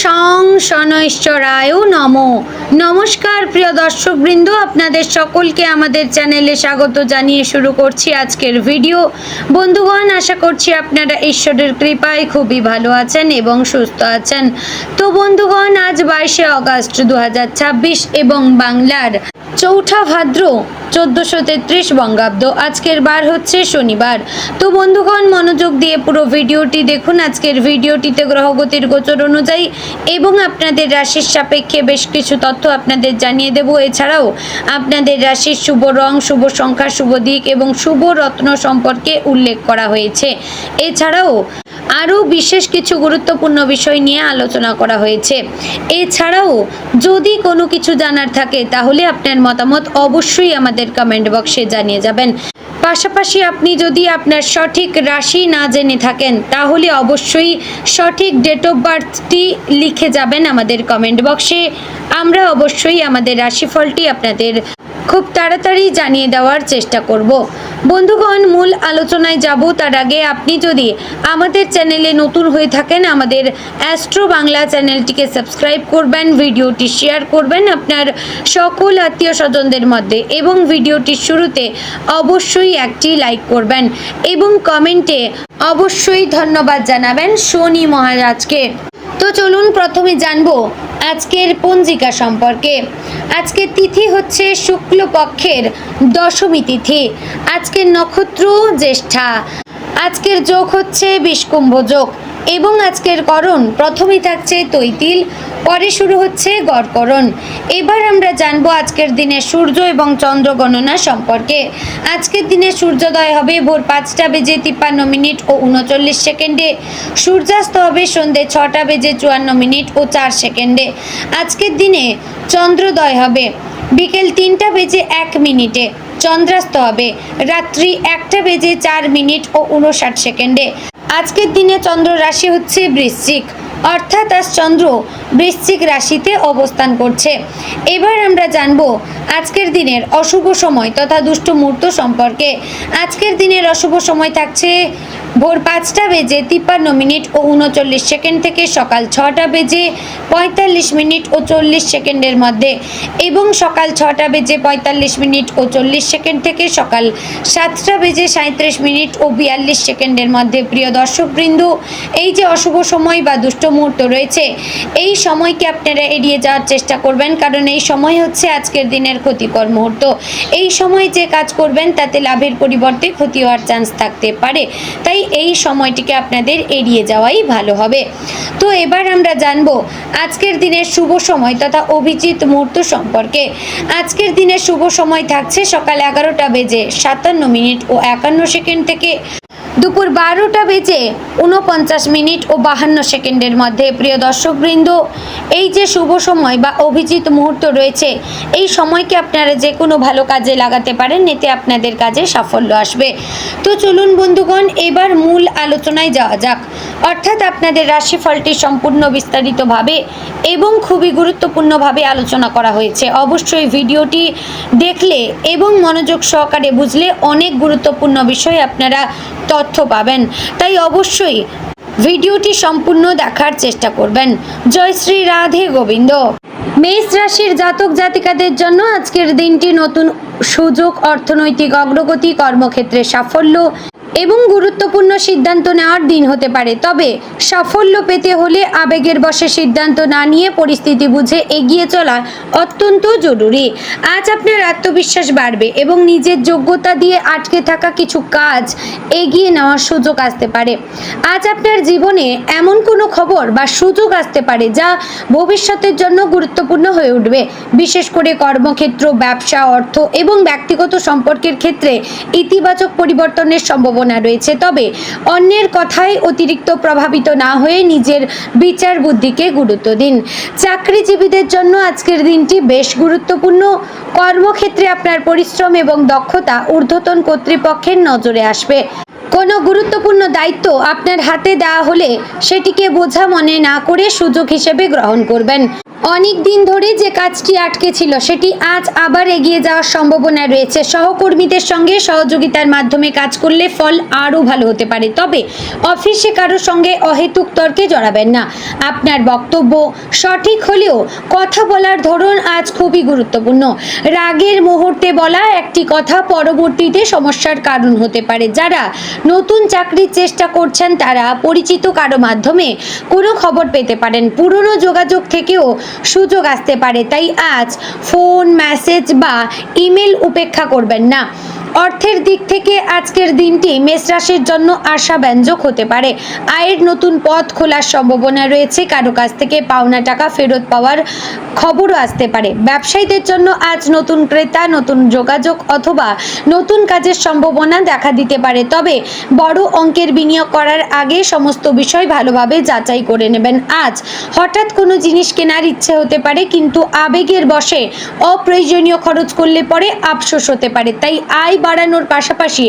শং শনৈশ্বরায় নমো। নমস্কার প্রিয় দর্শকবৃন্দ, আপনাদের সকলকে আমাদের চ্যানেলে স্বাগত জানিয়ে শুরু করছি আজকের ভিডিও। বন্ধুগণ, আশা করছি আপনারা ঈশ্বরের কৃপায় খুবই ভালো আছেন এবং সুস্থ আছেন। তো বন্ধুগণ, আজ 22শে অগাস্ট 2026 এবং বাংলার 4 ভাদ্র 1433 বঙ্গাব্দ। আজকের বার হচ্ছে শনিবার। তো বন্ধুগণ, মনোযোগ দিয়ে পুরো ভিডিওটি দেখুন। আজকের ভিডিওটিতে গ্রহগতির গোচর অনুযায়ী এবং আপনাদের রাশির সাপেক্ষে বেশ কিছু তথ্য আপনাদের জানিয়ে দেব। এছাড়াও আপনাদের রাশির শুভ রং, শুভ সংখ্যা, শুভ দিক এবং শুভ রত্ন সম্পর্কে উল্লেখ করা হয়েছে। এছাড়াও আরও বিশেষ কিছু গুরুত্বপূর্ণ বিষয় নিয়ে আলোচনা করা হয়েছে। এছাড়াও যদি কোনো কিছু জানার থাকে তাহলে আপনার মতামত অবশ্যই আমাদের কমেন্ট বক্সে জানিয়ে যাবেন। পাশাপাশি আপনি যদি আপনার সঠিক রাশি না জেনে থাকেন তাহলে অবশ্যই সঠিক ডেট অফ বার্থটি লিখে যাবেন আমাদের কমেন্ট বক্সে। আমরা অবশ্যই আমাদের রাশিফলটি আপনাদের খুব তাড়াতাড়ি জানিয়ে দেওয়ার চেষ্টা করব। বন্ধুগণ, মূল আলোচনায় যাব তার আগে আপনি যদি আমাদের চ্যানেলে নতুন হয়ে থাকেন আমাদের অ্যাস্ট্রো বাংলা চ্যানেলটিকে সাবস্ক্রাইব করবেন, ভিডিওটি শেয়ার করবেন আপনার সকল আত্মীয় স্বজনদের মধ্যে এবং ভিডিওটির শুরুতে অবশ্যই একটি লাইক করবেন এবং কমেন্টে অবশ্যই ধন্যবাদ জানাবেন শনি মহারাজকে। তো চলুন প্রথমে জানবো আজকের পঞ্জিকা সম্পর্কে। আজকের তিথি হচ্ছে শুক্লপক্ষের দশমী তিথি। আজকের নক্ষত্র জ্যেষ্ঠা। আজকের যোগ হচ্ছে বিষকুম্ভ যোগ এবং আজকের করণ প্রথমেই থাকছে তৈতিল, পরে শুরু হচ্ছে গড়করণ। এবার আমরা জানবো আজকের দিনে সূর্য এবং চন্দ্র গণনা সম্পর্কে। আজকের দিনে সূর্যোদয় হবে ভোর 5:53 ও 39 সেকেন্ডে। সূর্যাস্ত হবে সন্ধ্যে 6:54 ও 4 সেকেন্ডে। আজকের দিনে চন্দ্রোদয় হবে বিকেল 3:01। চন্দ্রাস্ত হবে রাত্রি 1:04 ও 59 সেকেন্ডে। আজকের দিনে চন্দ্র রাশি হচ্ছে বৃশ্চিক, অর্থাৎ আজ চন্দ্র বৃশ্চিক রাশিতে অবস্থান করছে। এবার আমরা জানব আজকের দিনের অশুভ সময় তথা দুষ্ট মুহূর্ত সম্পর্কে। আজকের দিনের অশুভ সময় থাকছে ভোর 5:53 ও 39 সেকেন্ড থেকে সকাল 6:45 ও 40 সেকেন্ডের মধ্যে এবং সকাল 6:45 ও 40 সেকেন্ড থেকে সকাল 7:37 ও 42 সেকেন্ডের মধ্যে। প্রিয় দর্শকবৃন্দ, এই যে অশুভ সময় বা দুষ্ট মুহূর্ত রয়েছে এই সময়কে আপনারা এড়িয়ে যাওয়ার চেষ্টা করবেন, কারণ এই সময় হচ্ছে আজকের দিনের ক্ষতিকর মুহূর্ত। এই সময় যে কাজ করবেন তাতে লাভের পরিবর্তে ক্ষতি হওয়ার চান্স থাকতে পারে, তাই এই সময়টিকে আপনাদের এড়িয়ে যাওয়াই ভালো হবে। তো এবার আমরা জানবো আজকের দিনের শুভ সময় তথা অভিজিৎ মুহূর্ত সম্পর্কে। আজকের দিনের শুভ সময় থাকছে সকাল 11:57 ও 51 সেকেন্ড থেকে দুপুর 12:49 ও 52 সেকেন্ডের মধ্যে। প্রিয় দর্শকবৃন্দ, এই যে শুভ সময় বা অভিজিৎ মুহূর্ত রয়েছে এই সময়কে আপনারা যে কোনো ভালো কাজে লাগাতে পারেন, এতে আপনাদের কাজে সাফল্য আসবে। তো চলুন বন্ধুগণ, এবার মূল আলোচনায় যাওয়া যাক। অর্থাৎ আপনাদের রাশিফলটি সম্পূর্ণ বিস্তারিতভাবে এবং খুবই গুরুত্বপূর্ণভাবে আলোচনা করা হয়েছে। অবশ্যই ভিডিওটি দেখলে এবং মনোযোগ সহকারে বুঝলে অনেক গুরুত্বপূর্ণ বিষয় আপনারা তথ্য পাবেন, তাই অবশ্যই ভিডিওটি সম্পূর্ণ দেখার চেষ্টা করবেন। জয় শ্রী রাধে গোবিন্দ। মেষ রাশির জাতক জাতিকাদের জন্য আজকের দিনটি নতুন সুযোগ, অর্থনৈতিক অগ্রগতি, কর্মক্ষেত্রে সাফল্য এবং গুরুত্বপূর্ণ সিদ্ধান্ত নেওয়ার দিন হতে পারে। তবে সাফল্য পেতে হলে আবেগের বশে সিদ্ধান্ত না নিয়ে পরিস্থিতি বুঝে এগিয়ে চলা অত্যন্ত জরুরি। আজ আপনার আত্মবিশ্বাস বাড়বে এবং নিজের যোগ্যতা দিয়ে আটকে থাকা কিছু কাজ এগিয়ে নেওয়ার সুযোগ আসতে পারে। আজ আপনার জীবনে এমন কোনো খবর বা সুযোগ আসতে পারে যা ভবিষ্যতের জন্য গুরুত্বপূর্ণ হয়ে উঠবে। বিশেষ করে কর্মক্ষেত্র, ব্যবসা, অর্থ এবং ব্যক্তিগত সম্পর্কের ক্ষেত্রে ইতিবাচক পরিবর্তনের সম্ভাবনা রয়েছে। তবে অন্যের কথায় অতিরিক্ত প্রভাবিত না হয়ে নিজের বিচার বুদ্ধিকে গুরুত্ব দিন। চাকরিজীবীদের জন্য আজকের দিনটি বেশ গুরুত্বপূর্ণ। কর্মক্ষেত্রে আপনার পরিশ্রম এবং দক্ষতা ঊর্ধ্বতন কর্তৃপক্ষের নজরে আসবে। কোনো গুরুত্বপূর্ণ দায়িত্ব আপনার হাতে দেওয়া হলে সেটিকে বোঝা মনে না করে সুযোগ হিসেবে গ্রহণ করবেন। অনেক দিন ধরে যে কাজটি আটকে ছিল সেটি আজ আবার এগিয়ে যাওয়ার সম্ভাবনা রয়েছে। সহকর্মীদের সঙ্গে সহযোগিতার মাধ্যমে কাজ করলে ফল আরও ভালো হতে পারে। তবে অফিসে কারোর সঙ্গে অহেতুক তর্কে জড়াবেন না। আপনার বক্তব্য সঠিক হলেও কথা বলার ধরন আজ খুবই গুরুত্বপূর্ণ। রাগের মুহূর্তে বলা একটি কথা পরবর্তীতে সমস্যার কারণ হতে পারে। যারা নতুন চাকরির চেষ্টা করছেন তারা পরিচিত কারো মাধ্যমে কোনো খবর পেতে পারেন। পুরনো যোগাযোগ থেকেও সুযোগ আসতে পারে, তাই আজ ফোন, মেসেজ বা ইমেল উপেক্ষা করবেন না। অর্থের দিক থেকে আজকের দিনটি মেষ রাশির জন্য আশাব্যঞ্জক হতে পারে। আয়ের নতুন পথ খোলার সম্ভাবনা রয়েছে। কারো কাছ থেকে পাওনা টাকা ফেরত পাওয়ার খবরও আসতে পারে। ব্যবসায়ীদের জন্য আজ নতুন ক্রেতা, নতুন যোগাযোগ অথবা নতুন কাজের সম্ভাবনা দেখা দিতে পারে। তবে বড় অঙ্কের বিনিয়োগ করার আগে সমস্ত বিষয় ভালোভাবে যাচাই করে নেবেন। আজ হঠাৎ কোনো জিনিস কেনার ইচ্ছে হতে পারে, কিন্তু আবেগের বশে অপ্রয়োজনীয় খরচ করলে পরে আফসোস হতে পারে। তাই আয় বাড়ানোর পাশাপাশি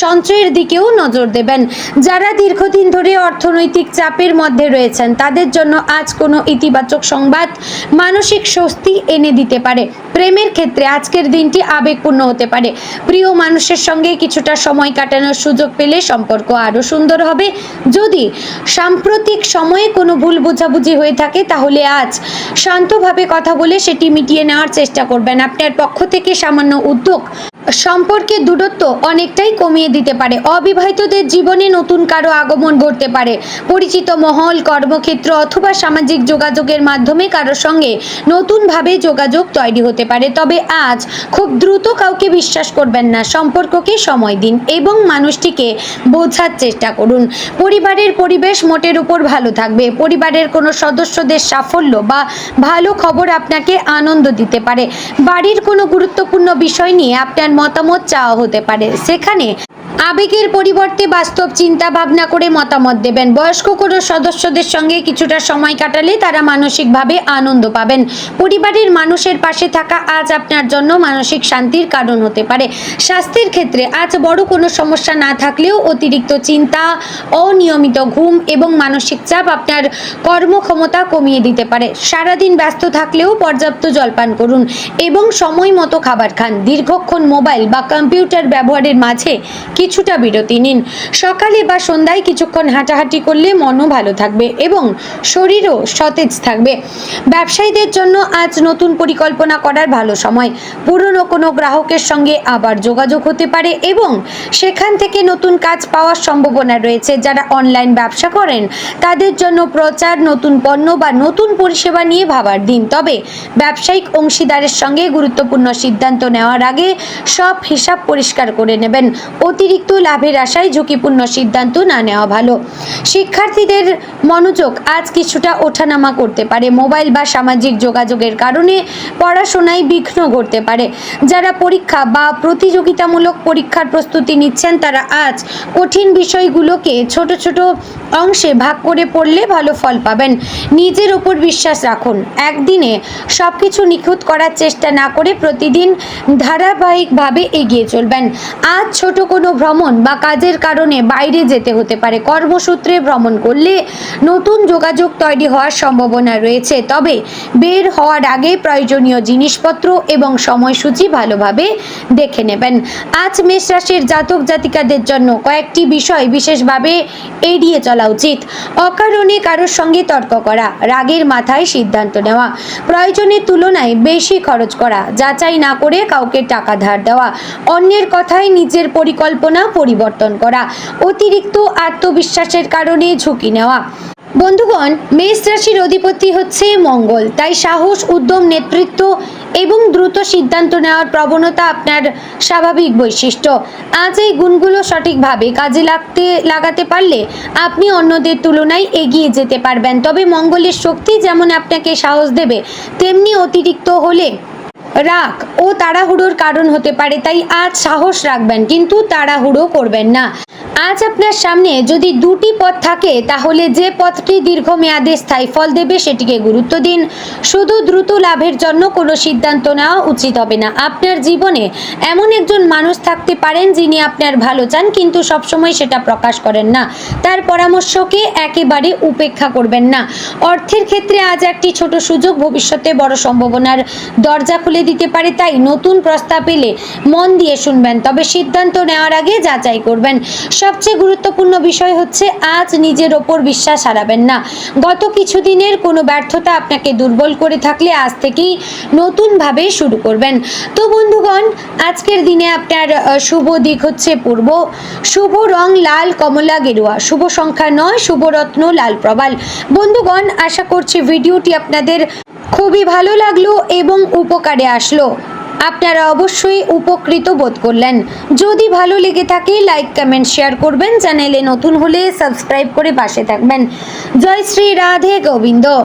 সঞ্চয়ের দিকেও নজর দেবেন। যারা দীর্ঘদিন ধরে অর্থনৈতিক চাপের মধ্যে রয়েছেন তাদের জন্য আজ কোনো ইতিবাচক সংবাদ মানসিক স্বস্তি এনে দিতে পারে। প্রেমের ক্ষেত্রে আজকের দিনটি আবেগপূর্ণ হতে পারে। প্রিয় মানুষের সঙ্গে কিছুটা সময় কাটানোর সুযোগ পেলে সম্পর্ক আরও সুন্দর হবে। যদি সাম্প্রতিক সময়ে কোনো ভুল বোঝাবুঝি হয়ে থাকে তাহলে আজ শান্তভাবে কথা বলে সেটি মিটিয়ে নেওয়ার চেষ্টা করবেন। আপনার পক্ষ থেকে সামান্য উদ্যোগ সম্পর্কের দূরত্ব অনেকটাই কমিয়ে দিতে পারে। অবিবাহিতদের জীবনে নতুন কারো আগমন ঘটতে পারে। পরিচিত মহল, কর্মক্ষেত্র অথবা সামাজিক যোগাযোগের মাধ্যমে কারোর সঙ্গে নতুনভাবে যোগাযোগ তৈরি হতে পারে। তবে আজ খুব দ্রুত কাউকে বিশ্বাস করবেন না। সম্পর্ককে সময় দিন এবং মানুষটিকে বোঝার চেষ্টা করুন। পরিবারের পরিবেশ মোটের উপর ভালো থাকবে। পরিবারের কোনো সদস্যদের সাফল্য বা ভালো খবর আপনাকে আনন্দ দিতে পারে। বাড়ির কোনো গুরুত্বপূর্ণ বিষয় নিয়ে আপনার মতামত চাওয়া হতে পারে। সেখানে আবেগের পরিবর্তে বাস্তব চিন্তা ভাবনা করে মতামত দেবেন। বয়স্ক কোনো সদস্যদের সঙ্গে কিছুটা সময় কাটালে তারা মানসিকভাবে আনন্দ পাবেন। পরিবারের মানুষের পাশে থাকা আজ আপনার জন্য মানসিক শান্তির কারণ হতে পারে। স্বাস্থ্যের ক্ষেত্রে আজ বড় কোনো সমস্যা না থাকলেও অতিরিক্ত চিন্তা, অনিয়মিত ঘুম এবং মানসিক চাপ আপনার কর্মক্ষমতা কমিয়ে দিতে পারে। সারাদিন ব্যস্ত থাকলেও পর্যাপ্ত জলপান করুন এবং সময় মতো খাবার খান। দীর্ঘক্ষণ মোবাইল বা কম্পিউটার ব্যবহারের মাঝে কিছুটা বিরতি নিন। সকালে বা সন্ধ্যায় কিছুক্ষণ হাঁটাহাঁটি করলে মনও ভালো থাকবে এবং শরীরও সতেজ থাকবে। ব্যবসায়ীদের জন্য আজ নতুন পরিকল্পনা করার ভালো সময়। পুরনো কোনো গ্রাহকের সঙ্গে আবার যোগাযোগ হতে পারে এবং সেখান থেকে নতুন কাজ পাওয়ার সম্ভাবনা রয়েছে। যারা অনলাইন ব্যবসা করেন তাদের জন্য প্রচার, নতুন পণ্য বা নতুন পরিষেবা নিয়ে ভাবার দিন। তবে ব্যবসায়িক অংশীদারের সঙ্গে গুরুত্বপূর্ণ সিদ্ধান্ত নেওয়ার আগে সব হিসাব পরিষ্কার করে নেবেন। অতিরিক্ত লাভের আশায় ঝুঁকিপূর্ণ সিদ্ধান্ত না নেওয়া ভালো। শিক্ষার্থীদের মনোযোগ আজ কিছুটা ওঠানামা করতে পারে। মোবাইল বা সামাজিক যোগাযোগের কারণে পড়াশোনায় বিঘ্ন ঘটতে পারে। যারা পরীক্ষা বা প্রতিযোগিতামূলক পরীক্ষার প্রস্তুতি নিচ্ছেন তারা আজ কঠিন বিষয়গুলোকে ছোট ছোট অংশে ভাগ করে পড়লে ভালো ফল পাবেন। নিজের উপর বিশ্বাস রাখুন। একদিনে সবকিছু নিখুঁত করার চেষ্টা না করে প্রতিদিন ধারাবাহিকভাবে এগিয়ে চলবেন। আজ ছোট কোনো ভ্রমণ বা কাজের কারণে বাইরে যেতে হতে পারে। কর্মসূত্রে ভ্রমণ করলে নতুন যোগাযোগ তৈরি হওয়ার সম্ভাবনা রয়েছে। তবে বের হওয়ার আগে প্রয়োজনীয় জিনিসপত্র এবং সময়সূচি ভালোভাবে দেখে নেবেন। আজ মেষ রাশির জাতক জাতিকাদের জন্য কয়েকটি বিষয় বিশেষভাবে এড়িয়ে চলা উচিত। অকারণে কারোর সঙ্গে তর্ক করা, রাগের মাথায় সিদ্ধান্ত নেওয়া, প্রয়োজনের তুলনায় বেশি খরচ করা, যাচাই না করে কাউকে টাকা ধার দেওয়া, অন্যের কথায় নিজের পরিকল্পনা পরিবর্তন করা, অতিরিক্ত আত্মবিশ্বাসের কারণে ঝুঁকি নেওয়া। বন্ধুগণ, মেষ রাশির অধিপতি হচ্ছে মঙ্গল, তাই সাহস, উদ্যম, নেতৃত্ব এবং দ্রুত সিদ্ধান্ত নেওয়ার প্রবণতা আপনার স্বাভাবিক বৈশিষ্ট্য। আজ এই গুণগুলো সঠিকভাবে কাজে লাগাতে পারলে আপনি অন্যদের তুলনায় এগিয়ে যেতে পারবেন। তবে মঙ্গলের শক্তি যেমন আপনাকে সাহস দেবে, তেমনি অতিরিক্ত হলে রাগ ও তাড়াহুড়োর কারণ হতে পারে, তাই আজ সাহস রাখবেন কিন্তু তাড়াহুড়ো করবেন না। আজ আপনার সামনে যদি দুটি পথ থাকে তাহলে যে পথটি দীর্ঘমেয়াদে স্থায়ী ফল দেবে সেটিকে গুরুত্ব দিন। শুধু দ্রুত লাভের জন্য কোনো সিদ্ধান্ত নেওয়া উচিত হবে না। আপনার জীবনে এমন একজন মানুষ থাকতে পারেন যিনি আপনার ভালো চান কিন্তু সবসময় সেটা প্রকাশ করেন না। তার পরামর্শকে একেবারে উপেক্ষা করবেন না। অর্থের ক্ষেত্রে আজ একটি ছোট সুযোগ ভবিষ্যতে বড় সম্ভাবনার দরজা খুলে দিতে পারে, তাই নতুন প্রস্তাব এলে মন দিয়ে শুনবেন, তবে সিদ্ধান্ত নেওয়ার আগে যাচাই করবেন। সবচেয়ে গুরুত্বপূর্ণ বিষয় হচ্ছে আজ নিজের ওপর বিশ্বাস হারাবেন না। গত কিছুদিনের কোনো ব্যর্থতা আপনাকে দুর্বল করে থাকলে আজ থেকেই নতুনভাবে শুরু করবেন। তো বন্ধুগণ, আজকের দিনে আপনার শুভ দিক হচ্ছে পূর্ব, শুভ রং লাল, কমলা, গেরুয়া, শুভ সংখ্যা 9, শুভ রত্ন লাল প্রবাল। বন্ধুগণ, আশা করছি ভিডিওটি আপনাদের খুবই ভালো লাগলো এবং উপকারে আসলো। আপনারা অবশ্যই উপকৃত বোধ করলেন। যদি ভালো লেগে থাকে লাইক, কমেন্ট, শেয়ার করবেন। চ্যানেলে নতুন হলে সাবস্ক্রাইব করে পাশে থাকবেন। জয় শ্রী রাধে গোবিন্দ।